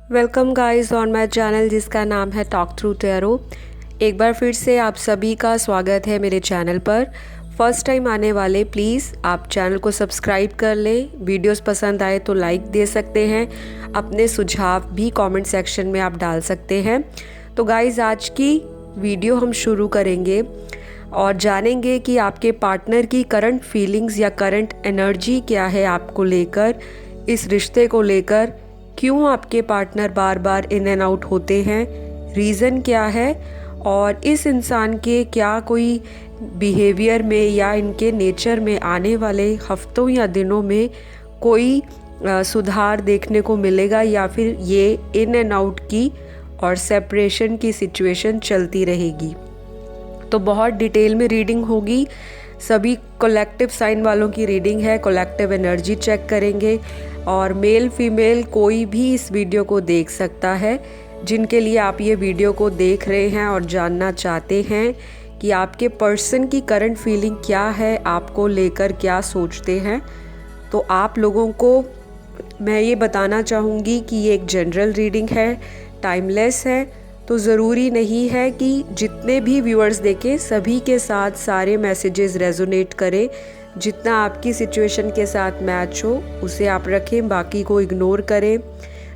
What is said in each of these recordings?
Welcome guys on my channel जिसका नाम है टॉक थ्रू टैरो। एक बार फिर से आप सभी का स्वागत है मेरे चैनल पर। फर्स्ट टाइम आने वाले प्लीज़ आप चैनल को सब्सक्राइब कर लें। वीडियोस पसंद आए तो लाइक दे सकते हैं। अपने सुझाव भी कमेंट सेक्शन में आप डाल सकते हैं। तो गाइस आज की वीडियो हम शुरू करेंगे और जानेंगे कि आपके पार्टनर की करंट फीलिंग्स या करंट एनर्जी क्या है आपको लेकर, इस रिश्ते को लेकर। क्यों आपके partner bar bar in and out होते हैं, रीज़न क्या है, और इस इंसान के क्या कोई बिहेवियर में या इनके नेचर में आने वाले हफ्तों या दिनों में कोई सुधार देखने को मिलेगा या फिर ये इन एंड आउट की और सेपरेशन की सिचुएशन चलती रहेगी। तो बहुत डिटेल में रीडिंग होगी। सभी कलेक्टिव साइन वालों की रीडिंग है, कलेक्टिव एनर्जी चेक करेंगे और मेल फीमेल कोई भी इस वीडियो को देख सकता है। जिनके लिए आप ये वीडियो को देख रहे हैं और जानना चाहते हैं कि आपके पर्सन की करंट फीलिंग क्या है, आपको लेकर क्या सोचते हैं, तो आप लोगों को मैं ये बताना चाहूँगी कि ये एक जनरल रीडिंग है, टाइमलेस है। तो ज़रूरी नहीं है कि जितने भी व्यूअर्स देखें सभी के साथ सारे मैसेजेस रेजोनेट करें। जितना आपकी सिचुएशन के साथ मैच हो उसे आप रखें, बाकी को इग्नोर करें।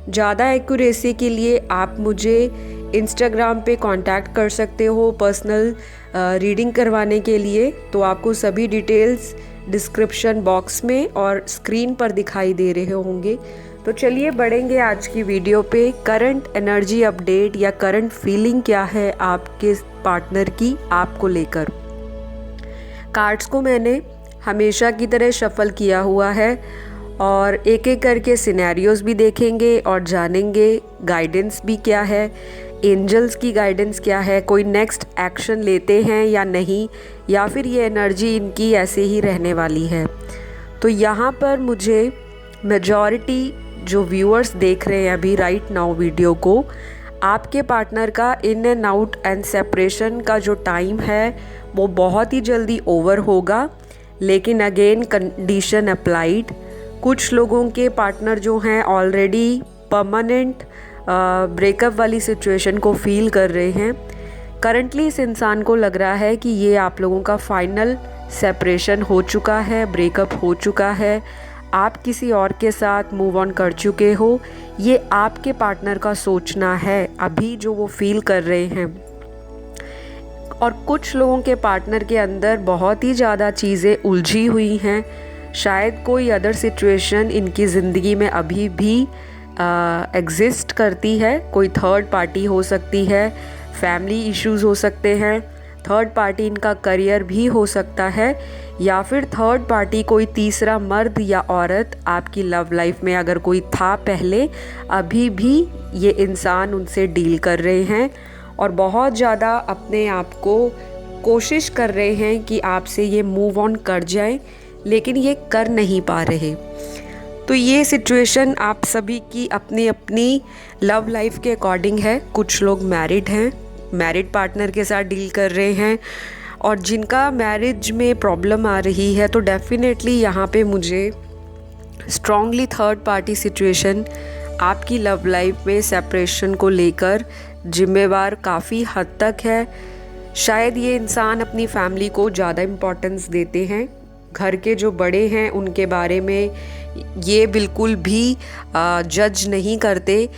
ज़्यादा एक्यूरेसी के लिए आप मुझे इंस्टाग्राम पे कांटेक्ट कर सकते हो पर्सनल रीडिंग करवाने के लिए। तो आपको सभी डिटेल्स डिस्क्रिप्शन बॉक्स में और स्क्रीन पर दिखाई दे रहे होंगे। तो चलिए बढ़ेंगे आज की वीडियो पे। करंट एनर्जी अपडेट या करंट फीलिंग क्या है आपके पार्टनर की आपको लेकर। कार्ड्स को मैंने हमेशा की तरह शफल किया हुआ है और एक एक करके सिनेरियोज भी देखेंगे और जानेंगे गाइडेंस भी क्या है, एंजल्स की गाइडेंस क्या है, कोई नेक्स्ट एक्शन लेते हैं या नहीं, या फिर ये एनर्जी इनकी ऐसे ही रहने वाली है। तो यहाँ पर मुझे मेजॉरिटी जो व्यूअर्स देख रहे हैं अभी राइट नाउ वीडियो को, आपके पार्टनर का in and out and separation का जो टाइम है वो बहुत ही जल्दी ओवर होगा। लेकिन अगेन कंडीशन अप्लाइड। कुछ लोगों के पार्टनर जो हैं ऑलरेडी परमानेंट ब्रेकअप वाली सिचुएशन को फील कर रहे हैं। करंटली इस इंसान को लग रहा है कि ये आप लोगों का फाइनल सेपरेशन हो चुका है, ब्रेकअप हो चुका है, आप किसी और के साथ मूव ऑन कर चुके हो। ये आपके पार्टनर का सोचना है अभी जो वो फील कर रहे हैं। और कुछ लोगों के पार्टनर के अंदर बहुत ही ज़्यादा चीज़ें उलझी हुई हैं। शायद कोई अदर सिचुएशन इनकी ज़िंदगी में अभी भी एग्जिस्ट करती है। कोई थर्ड पार्टी हो सकती है, फैमिली इश्यूज़ हो सकते हैं, थर्ड पार्टी इनका करियर भी हो सकता है, या फिर थर्ड पार्टी कोई तीसरा मर्द या औरत आपकी लव लाइफ में अगर कोई था पहले, अभी भी ये इंसान उनसे डील कर रहे हैं और बहुत ज़्यादा अपने आप को कोशिश कर रहे हैं कि आपसे ये मूव ऑन कर जाएं, लेकिन ये कर नहीं पा रहे। तो ये सिचुएशन आप सभी की अपनी अपनी लव लाइफ के अकॉर्डिंग है। कुछ लोग मैरिड हैं, मैरिड पार्टनर के साथ डील कर रहे हैं, और जिनका मैरिज में प्रॉब्लम आ रही है तो डेफिनेटली यहाँ पे मुझे स्ट्रॉन्गली थर्ड पार्टी सिचुएशन आपकी लव लाइफ में सेपरेशन को लेकर जिम्मेवार काफ़ी हद तक है। शायद ये इंसान अपनी फैमिली को ज़्यादा इम्पोर्टेंस देते हैं। घर के जो बड़े हैं उनके बारे में ये बिल्कुल भी जज नहीं करते।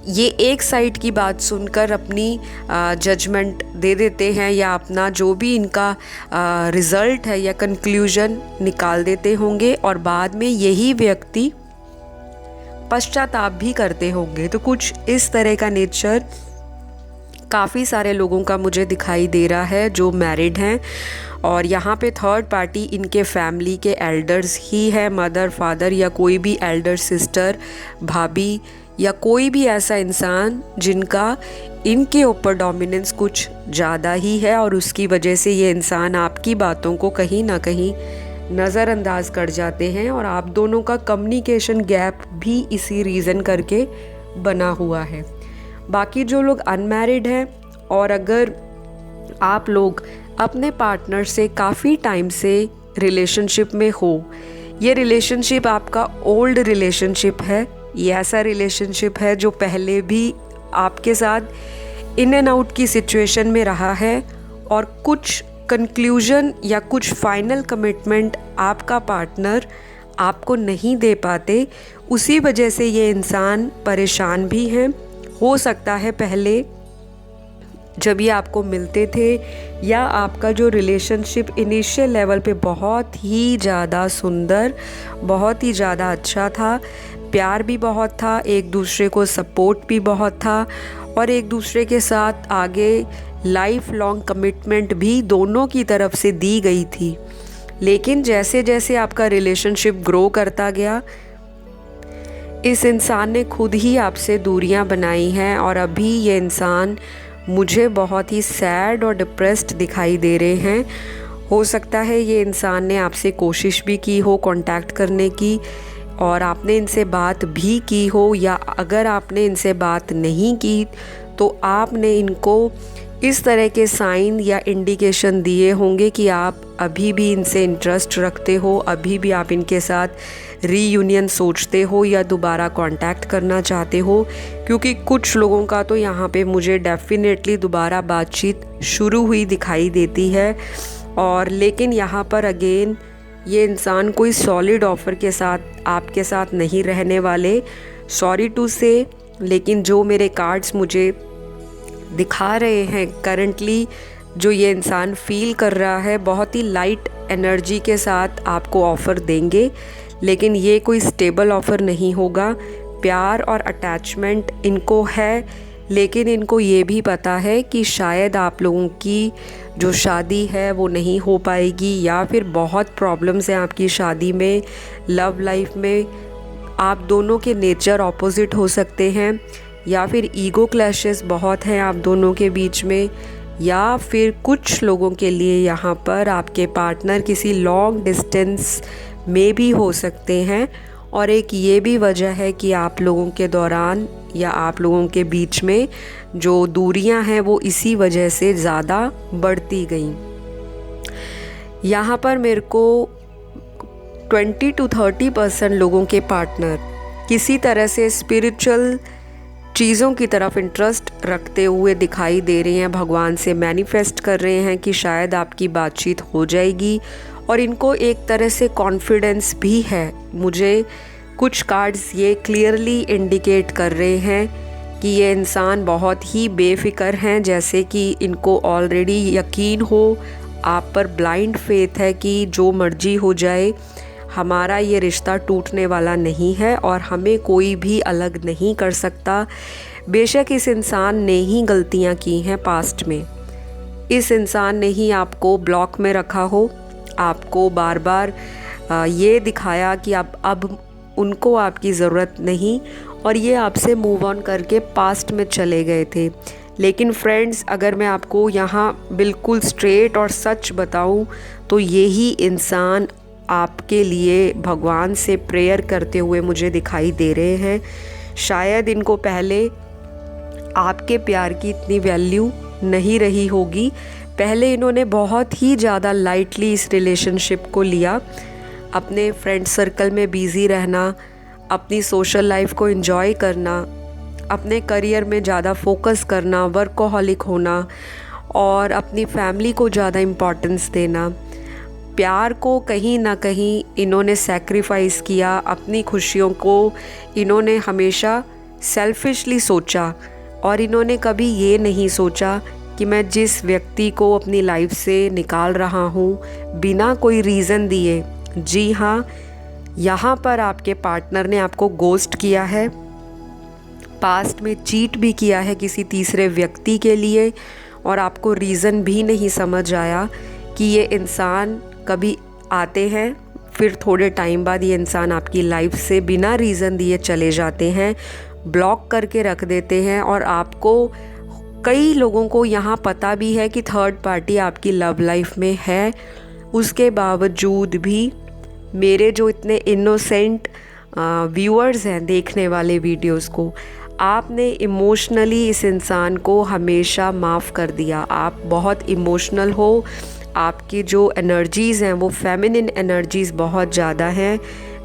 ये एक साइड की बात सुनकर अपनी जजमेंट दे देते हैं या अपना जो भी इनका रिज़ल्ट है या कंक्लूजन निकाल देते होंगे, और बाद में यही व्यक्ति पश्चाताप भी करते होंगे। तो कुछ इस तरह का नेचर काफ़ी सारे लोगों का मुझे दिखाई दे रहा है जो मैरिड हैं। और यहाँ पे थर्ड पार्टी इनके फैमिली के एल्डर्स ही है, मदर फादर या कोई भी एल्डर सिस्टर, भाभी या कोई भी ऐसा इंसान जिनका इनके ऊपर डोमिनेंस कुछ ज़्यादा ही है, और उसकी वजह से ये इंसान आपकी बातों को कहीं ना कहीं नज़रअंदाज कर जाते हैं। और आप दोनों का कम्युनिकेशन गैप भी इसी रीज़न करके बना हुआ है। बाकी जो लोग अनमैरिड हैं, और अगर आप लोग अपने पार्टनर से काफ़ी टाइम से रिलेशनशिप में हो, ये रिलेशनशिप आपका ओल्ड रिलेशनशिप है, ये ऐसा रिलेशनशिप है जो पहले भी आपके साथ इन एंड आउट की सिचुएशन में रहा है और कुछ कंक्लूजन या कुछ फाइनल कमिटमेंट आपका पार्टनर आपको नहीं दे पाते, उसी वजह से ये इंसान परेशान भी हैं। हो सकता है पहले जब ये आपको मिलते थे या आपका जो रिलेशनशिप इनिशियल लेवल पे बहुत ही ज़्यादा सुंदर, बहुत ही ज़्यादा अच्छा था, प्यार भी बहुत था, एक दूसरे को सपोर्ट भी बहुत था और एक दूसरे के साथ आगे लाइफ लॉन्ग कमिटमेंट भी दोनों की तरफ से दी गई थी। लेकिन जैसे जैसे आपका रिलेशनशिप ग्रो करता गया, इस इंसान ने खुद ही आपसे दूरियां बनाई हैं और अभी ये इंसान मुझे बहुत ही सैड और डिप्रेस्ड दिखाई दे रहे हैं। हो सकता है ये इंसान ने आपसे कोशिश भी की हो कांटेक्ट करने की और आपने इनसे बात भी की हो, या अगर आपने इनसे बात नहीं की तो आपने इनको इस तरह के साइन या इंडिकेशन दिए होंगे कि आप अभी भी इनसे इंटरेस्ट रखते हो, अभी भी आप इनके साथ रीयूनियन सोचते हो या दोबारा कांटेक्ट करना चाहते हो। क्योंकि कुछ लोगों का तो यहाँ पे मुझे डेफिनेटली दोबारा बातचीत शुरू हुई दिखाई देती है। और लेकिन यहाँ पर अगेन ये इंसान कोई सॉलिड ऑफ़र के साथ आपके साथ नहीं रहने वाले। सॉरी टू से, लेकिन जो मेरे कार्ड्स मुझे दिखा रहे हैं करंटली, जो ये इंसान फील कर रहा है, बहुत ही लाइट एनर्जी के साथ आपको ऑफ़र देंगे, लेकिन ये कोई स्टेबल ऑफ़र नहीं होगा। प्यार और अटैचमेंट इनको है, लेकिन इनको ये भी पता है कि शायद आप लोगों की जो शादी है वो नहीं हो पाएगी, या फिर बहुत प्रॉब्लम्स हैं आपकी शादी में, लव लाइफ में। आप दोनों के नेचर ऑपोजिट हो सकते हैं, या फिर ईगो क्लैशेस बहुत हैं आप दोनों के बीच में, या फिर कुछ लोगों के लिए यहाँ पर आपके पार्टनर किसी लॉन्ग डिस्टेंस में भी हो सकते हैं। और एक ये भी वजह है कि आप लोगों के दौरान या आप लोगों के बीच में जो दूरियां हैं वो इसी वजह से ज़्यादा बढ़ती गई। यहाँ पर मेरे को 20 to 30% लोगों के पार्टनर किसी तरह से स्पिरिचुअल चीज़ों की तरफ इंटरेस्ट रखते हुए दिखाई दे रहे हैं, भगवान से मैनिफेस्ट कर रहे हैं कि शायद आपकी बातचीत हो जाएगी। और इनको एक तरह से कॉन्फिडेंस भी है। मुझे कुछ कार्ड्स ये क्लियरली इंडिकेट कर रहे हैं कि ये इंसान बहुत ही बेफिक्र हैं, जैसे कि इनको ऑलरेडी यकीन हो, आप पर ब्लाइंड फेथ है कि जो मर्जी हो जाए, हमारा ये रिश्ता टूटने वाला नहीं है और हमें कोई भी अलग नहीं कर सकता। बेशक इस इंसान ने ही गलतियां की हैं पास्ट में, इस इंसान ने ही आपको ब्लॉक में रखा हो, आपको बार बार ये दिखाया कि अब उनको आपकी ज़रूरत नहीं, और ये आपसे मूव ऑन करके पास्ट में चले गए थे। लेकिन फ्रेंड्स, अगर मैं आपको यहाँ बिल्कुल स्ट्रेट और सच बताऊँ तो यही इंसान आपके लिए भगवान से प्रेयर करते हुए मुझे दिखाई दे रहे हैं। शायद इनको पहले आपके प्यार की इतनी वैल्यू नहीं रही होगी, पहले इन्होंने बहुत ही ज़्यादा लाइटली इस रिलेशनशिप को लिया। अपने फ्रेंड सर्कल में बिज़ी रहना, अपनी सोशल लाइफ को एंजॉय करना, अपने करियर में ज़्यादा फोकस करना, वर्कोहॉलिक होना और अपनी फैमिली को ज़्यादा इम्पोर्टेंस देना। प्यार को कहीं ना कहीं इन्होंने सैक्रिफाइस किया, अपनी खुशियों को इन्होंने हमेशा सेल्फिशली सोचा और इन्होंने कभी ये नहीं सोचा कि मैं जिस व्यक्ति को अपनी लाइफ से निकाल रहा हूँ बिना कोई रीज़न दिए, जी हाँ, यहाँ पर आपके पार्टनर ने आपको गोस्ट किया है, पास्ट में चीट भी किया है किसी तीसरे व्यक्ति के लिए, और आपको रीज़न भी नहीं समझ आया कि ये इंसान कभी आते हैं, फिर थोड़े टाइम बाद ये इंसान आपकी लाइफ से बिना रीज़न दिए चले जाते हैं, ब्लॉक करके रख देते हैं। और आपको कई लोगों को यहाँ पता भी है कि थर्ड पार्टी आपकी लव लाइफ में है, उसके बावजूद भी मेरे जो इतने इनोसेंट व्यूअर्स हैं देखने वाले वीडियोस को, आपने इमोशनली इस इंसान को हमेशा माफ़ कर दिया। आप बहुत इमोशनल हो, आपकी जो एनर्जीज़ हैं वो फेमिनिन एनर्जीज़ बहुत ज़्यादा हैं।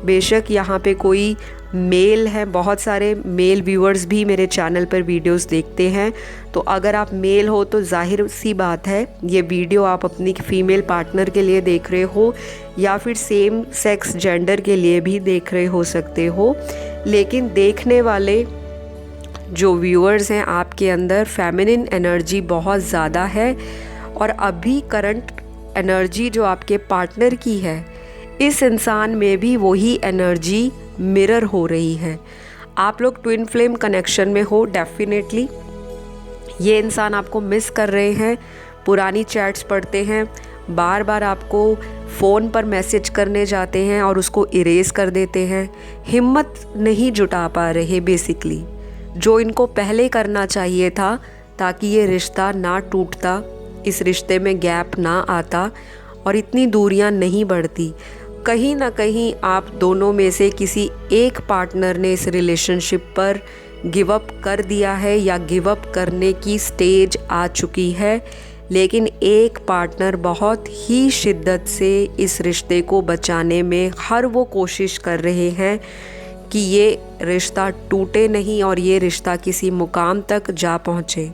बेशक यहाँ पे कोई मेल हैं, बहुत सारे मेल व्यूअर्स भी मेरे चैनल पर वीडियोस देखते हैं। तो अगर आप मेल हो तो जाहिर सी बात है ये वीडियो आप अपनी फीमेल पार्टनर के लिए देख रहे हो या फिर सेम सेक्स जेंडर के लिए भी देख रहे हो सकते हो। लेकिन देखने वाले जो व्यूअर्स हैं, आपके अंदर फेमिनिन एनर्जी बहुत ज़्यादा है और अभी करंट एनर्जी जो आपके पार्टनर की है, इस इंसान में भी वही एनर्जी मिरर हो रही है। आप लोग ट्विन फ्लेम कनेक्शन में हो डेफिनेटली। ये इंसान आपको मिस कर रहे हैं, पुरानी चैट्स पढ़ते हैं, बार बार आपको फ़ोन पर मैसेज करने जाते हैं और उसको इरेज कर देते हैं। हिम्मत नहीं जुटा पा रहे बेसिकली, जो इनको पहले करना चाहिए था ताकि ये रिश्ता ना टूटता, इस रिश्ते में गैप ना आता और इतनी दूरियां नहीं बढ़ती। कहीं ना कहीं आप दोनों में से किसी एक पार्टनर ने इस रिलेशनशिप पर गिव अप कर दिया है या गिव अप करने की स्टेज आ चुकी है, लेकिन एक पार्टनर बहुत ही शिद्दत से इस रिश्ते को बचाने में हर वो कोशिश कर रहे हैं कि ये रिश्ता टूटे नहीं और ये रिश्ता किसी मुकाम तक जा पहुँचे।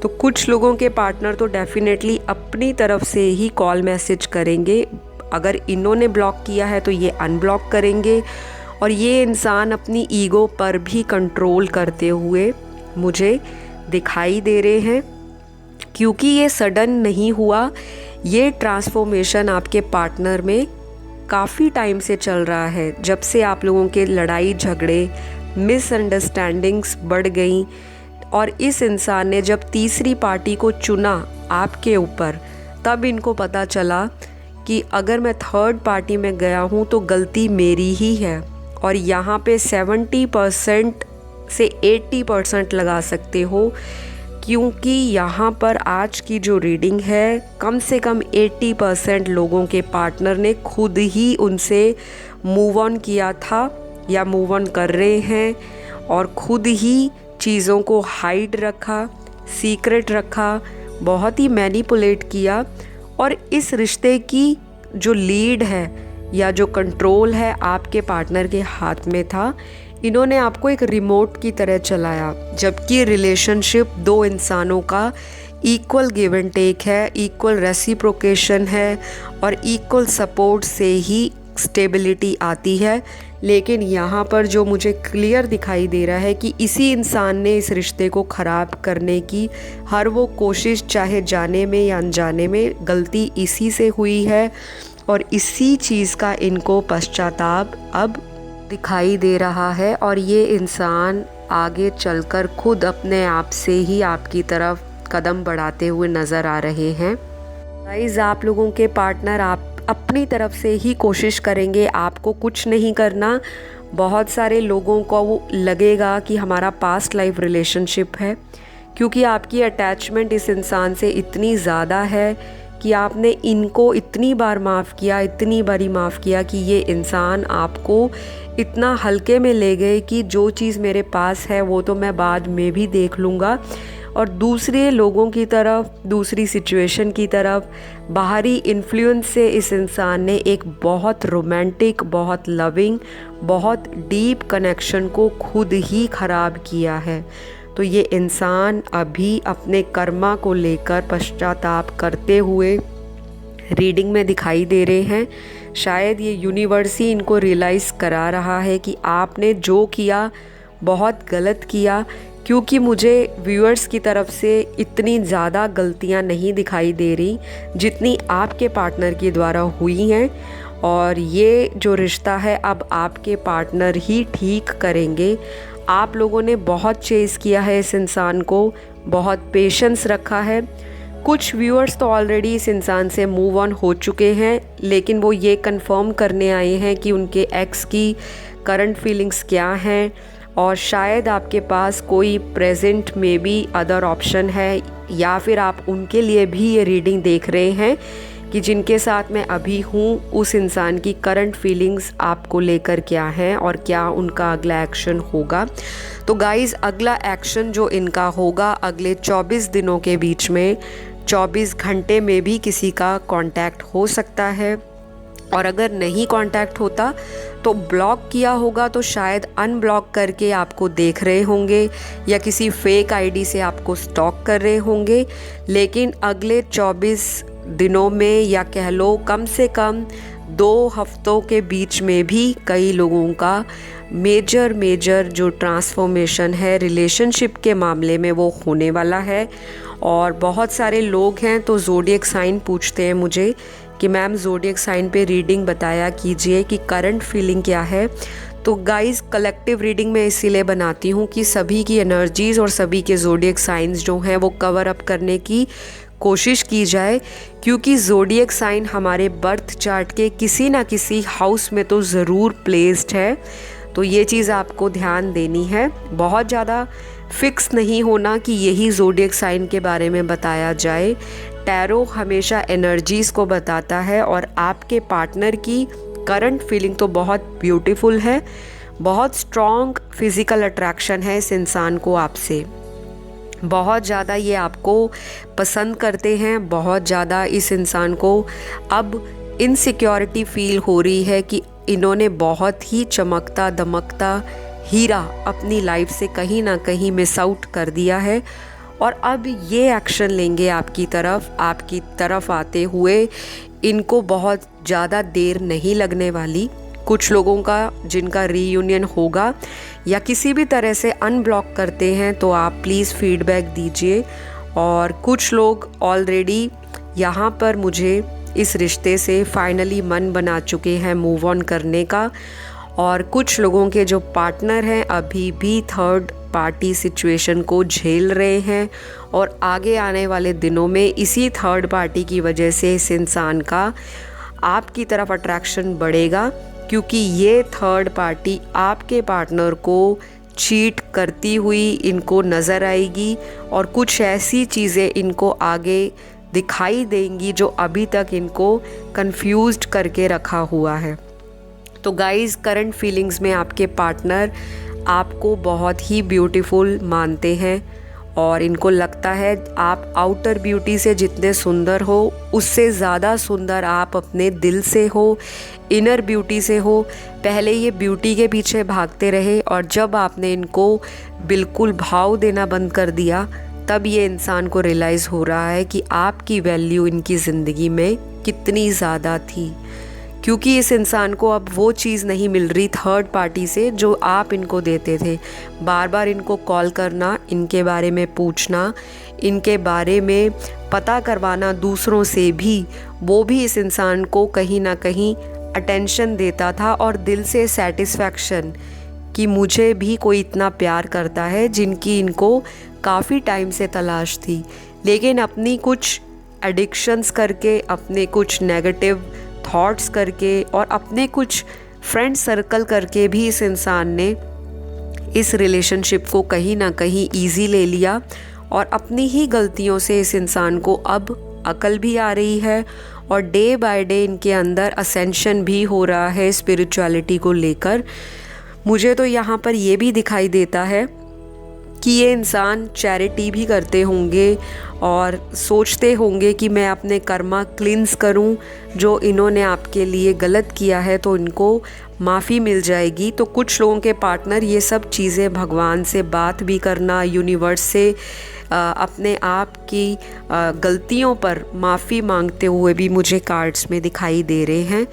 तो कुछ लोगों के पार्टनर तो डेफिनेटली अपनी तरफ से ही कॉल मैसेज करेंगे, अगर इन्होंने ब्लॉक किया है तो ये अनब्लॉक करेंगे। और ये इंसान अपनी ईगो पर भी कंट्रोल करते हुए मुझे दिखाई दे रहे हैं, क्योंकि ये सडन नहीं हुआ। ये ट्रांसफॉर्मेशन आपके पार्टनर में काफ़ी टाइम से चल रहा है। जब से आप लोगों के लड़ाई झगड़े, मिसअंडरस्टैंडिंग्स बढ़ गई और इस इंसान ने जब तीसरी पार्टी को चुना आपके ऊपर, तब इनको पता चला कि अगर मैं थर्ड पार्टी में गया हूँ तो गलती मेरी ही है। और यहाँ पे 70% से 80% लगा सकते हो, क्योंकि यहाँ पर आज की जो रीडिंग है, कम से कम 80% लोगों के पार्टनर ने खुद ही उनसे मूव ऑन किया था या मूव ऑन कर रहे हैं और खुद ही चीज़ों को हाइड रखा, सीक्रेट रखा, बहुत ही मैनिपुलेट किया। और इस रिश्ते की जो लीड है या जो कंट्रोल है आपके पार्टनर के हाथ में था। इन्होंने आपको एक रिमोट की तरह चलाया, जबकि रिलेशनशिप दो इंसानों का इक्वल गिव एंड टेक है, इक्वल रेसिप्रोकेशन है और इक्वल सपोर्ट से ही स्टेबिलिटी आती है। लेकिन यहाँ पर जो मुझे क्लियर दिखाई दे रहा है कि इसी इंसान ने इस रिश्ते को ख़राब करने की हर वो कोशिश, चाहे जाने में या अनजाने में, गलती इसी से हुई है और इसी चीज़ का इनको पश्चाताप अब दिखाई दे रहा है। और ये इंसान आगे चलकर खुद अपने आप से ही आपकी तरफ कदम बढ़ाते हुए नज़र आ रहे हैं। गाइस, आप लोगों के पार्टनर आप अपनी तरफ से ही कोशिश करेंगे, आपको कुछ नहीं करना। बहुत सारे लोगों को वो लगेगा कि हमारा पास्ट लाइफ रिलेशनशिप है, क्योंकि आपकी अटैचमेंट इस इंसान से इतनी ज़्यादा है कि आपने इनको इतनी बार माफ़ किया, इतनी बारी माफ़ किया कि ये इंसान आपको इतना हल्के में ले गए कि जो चीज़ मेरे पास है वो तो मैं बाद में भी देख लूँगा। और दूसरे लोगों की तरफ, दूसरी सिचुएशन की तरफ, बाहरी इन्फ्लुएंस से इस इंसान ने एक बहुत रोमांटिक, बहुत लविंग, बहुत डीप कनेक्शन को खुद ही ख़राब किया है। तो ये इंसान अभी अपने कर्मा को लेकर पश्चाताप करते हुए रीडिंग में दिखाई दे रहे हैं। शायद ये यूनिवर्स ही इनको रियलाइज़ करा रहा है कि आपने जो किया बहुत गलत किया, क्योंकि मुझे व्यूअर्स की तरफ से इतनी ज़्यादा गलतियां नहीं दिखाई दे रही जितनी आपके पार्टनर के द्वारा हुई हैं। और ये जो रिश्ता है अब आपके पार्टनर ही ठीक करेंगे। आप लोगों ने बहुत चेज़ किया है इस इंसान को, बहुत पेशेंस रखा है। कुछ व्यूअर्स तो ऑलरेडी इस इंसान से मूव ऑन हो चुके हैं, लेकिन वो ये कंफर्म करने आए हैं कि उनके एक्स की करंट फीलिंग्स क्या हैं और शायद आपके पास कोई प्रेजेंट में भी अदर ऑप्शन है, या फिर आप उनके लिए भी ये रीडिंग देख रहे हैं कि जिनके साथ मैं अभी हूँ उस इंसान की करंट फीलिंग्स आपको लेकर क्या हैं और क्या उनका अगला एक्शन होगा। तो गाइज़, अगला एक्शन जो इनका होगा अगले 24 दिनों के बीच में, 24 घंटे में भी किसी का कांटेक्ट हो सकता है। और अगर नहीं कांटेक्ट होता तो ब्लॉक किया होगा, तो शायद अनब्लॉक करके आपको देख रहे होंगे या किसी फेक आईडी से आपको स्टॉक कर रहे होंगे। लेकिन अगले 24 दिनों में या कह लो कम से कम 2 हफ्तों के बीच में भी कई लोगों का मेजर जो ट्रांसफॉर्मेशन है रिलेशनशिप के मामले में वो होने वाला है। और बहुत सारे लोग हैं तो ज़ोडिएक साइन पूछते हैं मुझे कि मैम ज़ोडिएक साइन पे रीडिंग बताया कीजिए कि करंट फीलिंग क्या है। तो गाइस, कलेक्टिव रीडिंग मैं इसीलिए बनाती हूँ कि सभी की एनर्जीज़ और सभी के ज़ोडिएक साइंस जो हैं वो कवर अप करने की कोशिश की जाए, क्योंकि ज़ोडिएक साइन हमारे बर्थ चार्ट के किसी ना किसी हाउस में तो ज़रूर प्लेस्ड है। तो ये चीज़ आपको ध्यान देनी है। बहुत ज़्यादा फिक्स नहीं होना कि यही ज़ोडिएक साइन के बारे में बताया जाए। टैरो हमेशा एनर्जीज़ को बताता है और आपके पार्टनर की करंट फीलिंग तो बहुत ब्यूटीफुल है, बहुत स्ट्रॉन्ग फिज़िकल अट्रैक्शन है इस इंसान को आपसे, बहुत ज़्यादा ये आपको पसंद करते हैं, बहुत ज़्यादा इस इंसान को अब इनसिक्योरिटी फील हो रही है कि इन्होंने बहुत ही चमकता दमकता हीरा अपनी लाइफ से कहीं ना कहीं मिस आउट कर दिया है और अब ये एक्शन लेंगे आपकी तरफ आते हुए। इनको बहुत ज़्यादा देर नहीं लगने वाली। कुछ लोगों का जिनका रीयूनियन होगा या किसी भी तरह से अनब्लॉक करते हैं तो आप प्लीज़ फीडबैक दीजिए। और कुछ लोग ऑलरेडी यहाँ पर मुझे इस रिश्ते से फाइनली मन बना चुके हैं मूव ऑन करने का, और कुछ लोगों के जो पार्टनर हैं अभी भी थर्ड पार्टी सिचुएशन को झेल रहे हैं और आगे आने वाले दिनों में इसी थर्ड पार्टी की वजह से इस इंसान का आपकी तरफ अट्रैक्शन बढ़ेगा, क्योंकि ये थर्ड पार्टी आपके पार्टनर को चीट करती हुई इनको नज़र आएगी और कुछ ऐसी चीज़ें इनको आगे दिखाई देंगी जो अभी तक इनको कंफ्यूज्ड करके रखा हुआ है। तो गाइस, करंट फीलिंग्स में आपके पार्टनर आपको बहुत ही ब्यूटीफुल मानते हैं और इनको लगता है आप आउटर ब्यूटी से जितने सुंदर हो उससे ज़्यादा सुंदर आप अपने दिल से हो, इनर ब्यूटी से हो। पहले ये ब्यूटी के पीछे भागते रहे और जब आपने इनको बिल्कुल भाव देना बंद कर दिया तब ये इंसान को रियलाइज़ हो रहा है कि आपकी वैल्यू इनकी ज़िंदगी में कितनी ज़्यादा थी, क्योंकि इस इंसान को अब वो चीज़ नहीं मिल रही थर्ड पार्टी से जो आप इनको देते थे। बार बार इनको कॉल करना, इनके बारे में पूछना, इनके बारे में पता करवाना दूसरों से भी, वो भी इस इंसान को कहीं ना कहीं अटेंशन देता था और दिल से सेटिस्फैक्शन कि मुझे भी कोई इतना प्यार करता है, जिनकी इनको काफ़ी टाइम से तलाश थी। लेकिन अपनी कुछ एडिक्शंस करके, अपने कुछ नेगेटिव थॉट्स करके और अपने कुछ फ्रेंड सर्कल करके भी इस इंसान ने इस रिलेशनशिप को कहीं ना कहीं इजी ले लिया और अपनी ही गलतियों से इस इंसान को अब अकल भी आ रही है और डे बाय डे इनके अंदर असेंशन भी हो रहा है स्पिरिचुअलिटी को लेकर। मुझे तो यहाँ पर ये भी दिखाई देता है कि ये इंसान चैरिटी भी करते होंगे और सोचते होंगे कि मैं अपने कर्मा क्लींस करूं, जो इन्होंने आपके लिए गलत किया है तो इनको माफ़ी मिल जाएगी। तो कुछ लोगों के पार्टनर ये सब चीज़ें भगवान से बात भी करना, यूनिवर्स से अपने आप की गलतियों पर माफ़ी मांगते हुए भी मुझे कार्ड्स में दिखाई दे रहे हैं।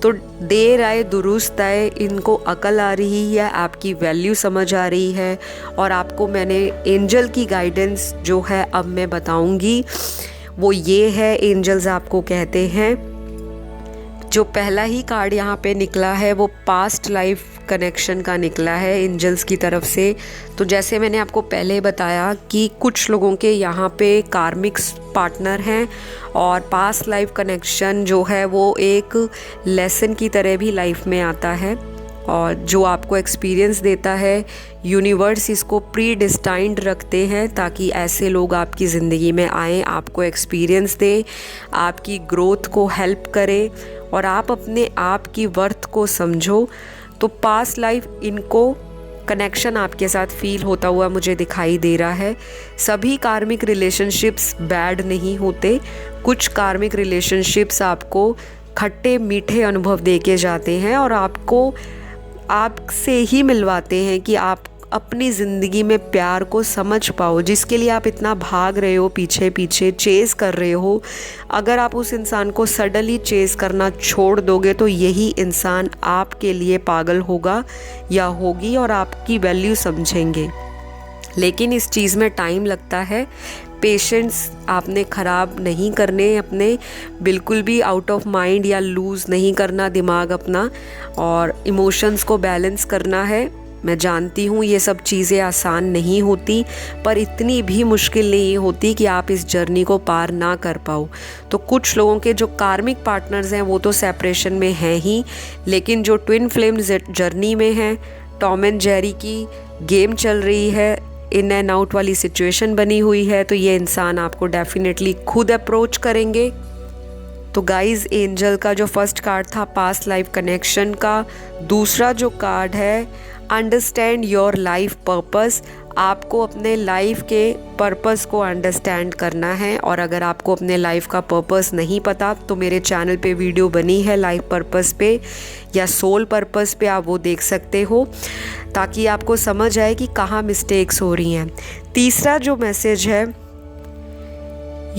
तो देर आए दुरुस्त आए, इनको अकल आ रही है, आपकी वैल्यू समझ आ रही है और आपको मैंने एंजल की गाइडेंस जो है अब मैं बताऊंगी वो ये है। एंजल्स आपको कहते हैं, जो पहला ही कार्ड यहाँ पे निकला है वो पास्ट लाइफ कनेक्शन का निकला है एंजल्स की तरफ से। तो जैसे मैंने आपको पहले बताया कि कुछ लोगों के यहाँ पे कार्मिक्स पार्टनर हैं और पास्ट लाइफ कनेक्शन जो है वो एक लेसन की तरह भी लाइफ में आता है और जो आपको एक्सपीरियंस देता है। यूनिवर्स इसको प्री डिस्टाइंड रखते हैं ताकि ऐसे लोग आपकी ज़िंदगी में आएँ, आपको एक्सपीरियंस दें, आपकी ग्रोथ को हेल्प करें और आप अपने आप की वर्थ को समझो। तो पास्ट लाइफ इनको कनेक्शन आपके साथ फील होता हुआ मुझे दिखाई दे रहा है। सभी कार्मिक रिलेशनशिप्स बैड नहीं होते, कुछ कार्मिक रिलेशनशिप्स आपको खट्टे मीठे अनुभव दे के जाते हैं और आपको आपसे ही मिलवाते हैं कि आप अपनी ज़िंदगी में प्यार को समझ पाओ, जिसके लिए आप इतना भाग रहे हो, पीछे पीछे चेज़ कर रहे हो। अगर आप उस इंसान को सडनली चेज़ करना छोड़ दोगे तो यही इंसान आपके लिए पागल होगा या होगी और आपकी वैल्यू समझेंगे। लेकिन इस चीज़ में टाइम लगता है। पेशेंस आपने ख़राब नहीं करने अपने, बिल्कुल भी आउट ऑफ माइंड या लूज़ नहीं करना दिमाग अपना, और इमोशंस को बैलेंस करना है। मैं जानती हूँ ये सब चीज़ें आसान नहीं होती, पर इतनी भी मुश्किल नहीं होती कि आप इस जर्नी को पार ना कर पाओ। तो कुछ लोगों के जो कार्मिक पार्टनर्स हैं वो तो सेपरेशन में हैं ही, लेकिन जो ट्विन फ्लेम जर्नी में हैं, टॉम एंड जेरी की गेम चल रही है, इन एंड आउट वाली सिचुएशन बनी हुई है, तो ये इंसान आपको डेफिनेटली खुद अप्रोच करेंगे। तो गाइस, एंजल का जो फर्स्ट कार्ड था पास्ट लाइफ कनेक्शन का, दूसरा जो कार्ड है अंडरस्टैंड योर लाइफ पर्पस। आपको अपने लाइफ के पर्पस को अंडरस्टैंड करना है, और अगर आपको अपने लाइफ का पर्पस नहीं पता तो मेरे चैनल पे वीडियो बनी है लाइफ पर्पस पे या सोल पर्पस पे, आप वो देख सकते हो ताकि आपको समझ आए कि कहाँ मिस्टेक्स हो रही हैं। तीसरा जो मैसेज है,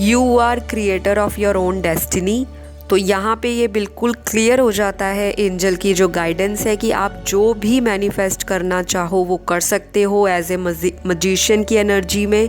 you are creator of your own destiny. तो यहाँ पे ये बिल्कुल क्लियर हो जाता है एंजल की जो गाइडेंस है कि आप जो भी मैनिफेस्ट करना चाहो वो कर सकते हो। एज ए मजिशियन की एनर्जी में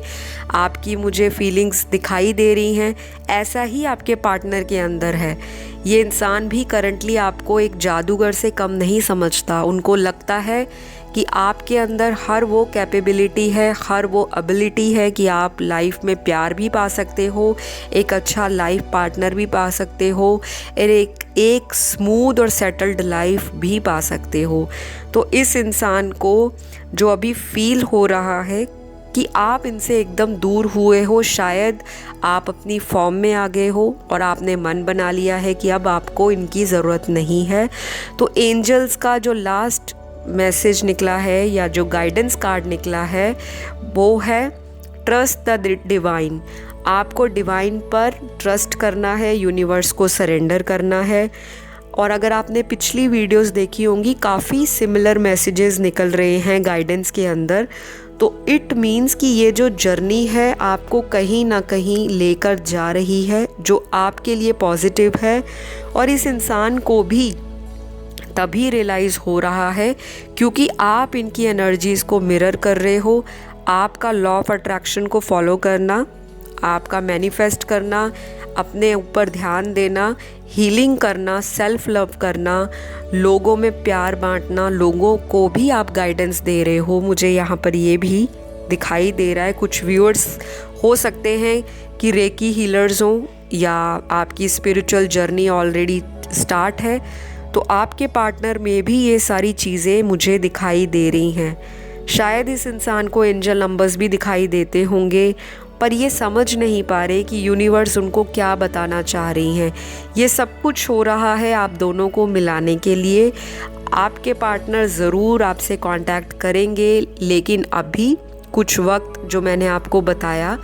आपकी मुझे फीलिंग्स दिखाई दे रही हैं, ऐसा ही आपके पार्टनर के अंदर है। ये इंसान भी करंटली आपको एक जादूगर से कम नहीं समझता। उनको लगता है कि आपके अंदर हर वो कैपेबिलिटी है, हर वो एबिलिटी है कि आप लाइफ में प्यार भी पा सकते हो, एक अच्छा लाइफ पार्टनर भी पा सकते हो, और एक स्मूथ और सेटल्ड लाइफ भी पा सकते हो। तो इस इंसान को जो अभी फील हो रहा है कि आप इनसे एकदम दूर हुए हो, शायद आप अपनी फॉर्म में आ गए हो और आपने मन बना लिया है कि अब आपको इनकी ज़रूरत नहीं है। तो एंजल्स का जो लास्ट मैसेज निकला है या जो गाइडेंस कार्ड निकला है वो है ट्रस्ट द डिवाइन। आपको डिवाइन पर ट्रस्ट करना है, यूनिवर्स को सरेंडर करना है। और अगर आपने पिछली वीडियोस देखी होंगी, काफ़ी सिमिलर मैसेजेस निकल रहे हैं गाइडेंस के अंदर। तो इट मीन्स कि ये जो जर्नी है आपको कहीं ना कहीं लेकर जा रही है जो आपके लिए पॉजिटिव है, और इस इंसान को भी तभी रियलाइज़ हो रहा है क्योंकि आप इनकी एनर्जीज़ को मिरर कर रहे हो। आपका लॉ ऑफ अट्रैक्शन को फॉलो करना, आपका मैनिफेस्ट करना, अपने ऊपर ध्यान देना, हीलिंग करना, सेल्फ लव करना, लोगों में प्यार बांटना, लोगों को भी आप गाइडेंस दे रहे हो। मुझे यहाँ पर ये भी दिखाई दे रहा है। कुछ व्यूअर्स हो सकते हैं कि रेकी हीलर्स हों या आपकी स्पिरिचुअल जर्नी ऑलरेडी स्टार्ट है, तो आपके पार्टनर में भी ये सारी चीज़ें मुझे दिखाई दे रही हैं। शायद इस इंसान को एंजल नंबर्स भी दिखाई देते होंगे, पर ये समझ नहीं पा रहे कि यूनिवर्स उनको क्या बताना चाह रही हैं। ये सब कुछ हो रहा है आप दोनों को मिलाने के लिए। आपके पार्टनर ज़रूर आपसे कांटेक्ट करेंगे, लेकिन अभी कुछ वक्त जो मैंने आपको बताया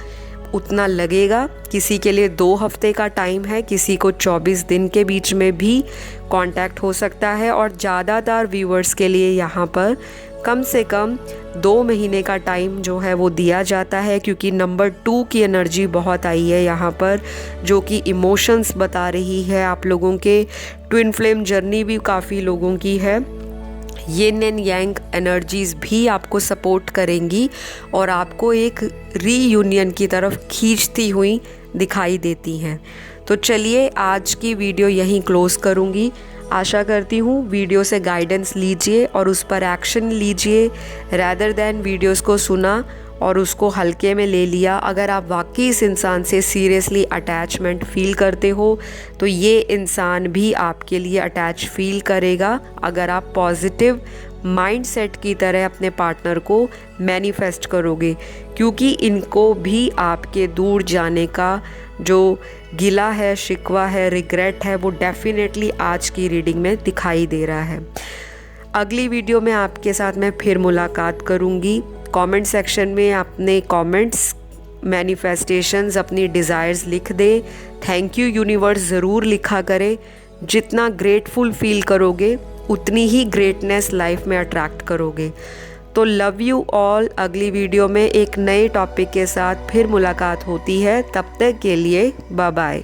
उतना लगेगा। किसी के लिए 2 हफ्ते का टाइम है, किसी को 24 दिन के बीच में भी कांटेक्ट हो सकता है, और ज़्यादातर व्यूअर्स के लिए यहाँ पर कम से कम 2 महीने का टाइम जो है वो दिया जाता है, क्योंकि नंबर 2 की एनर्जी बहुत आई है यहाँ पर, जो कि इमोशंस बता रही है आप लोगों के। ट्विन फ्लेम जर्नी भी काफ़ी लोगों की है। यिन एंड यांग एनर्जीज़ भी आपको सपोर्ट करेंगी और आपको एक रीयूनियन की तरफ खींचती हुई दिखाई देती हैं। तो चलिए आज की वीडियो यहीं क्लोज़ करूँगी। आशा करती हूँ वीडियो से गाइडेंस लीजिए और उस पर एक्शन लीजिए, रैदर दैन वीडियोस को सुना और उसको हल्के में ले लिया। अगर आप वाकई इस इंसान से सीरियसली अटैचमेंट फ़ील करते हो तो ये इंसान भी आपके लिए अटैच फील करेगा, अगर आप पॉजिटिव माइंडसेट की तरह अपने पार्टनर को मैनिफेस्ट करोगे, क्योंकि इनको भी आपके दूर जाने का जो गिला है, शिकवा है, रिग्रेट है, वो डेफिनेटली आज की रीडिंग में दिखाई दे रहा है। अगली वीडियो में आपके साथ मैं फिर मुलाकात करूँगी। कमेंट सेक्शन में अपने कमेंट्स, मैनिफेस्टेशंस, अपनी डिज़ायर्स लिख दें। थैंक यू यूनिवर्स ज़रूर लिखा करें, जितना ग्रेटफुल फील करोगे उतनी ही ग्रेटनेस लाइफ में अट्रैक्ट करोगे। तो लव यू ऑल। अगली वीडियो में एक नए टॉपिक के साथ फिर मुलाकात होती है, तब तक के लिए बाय बाय।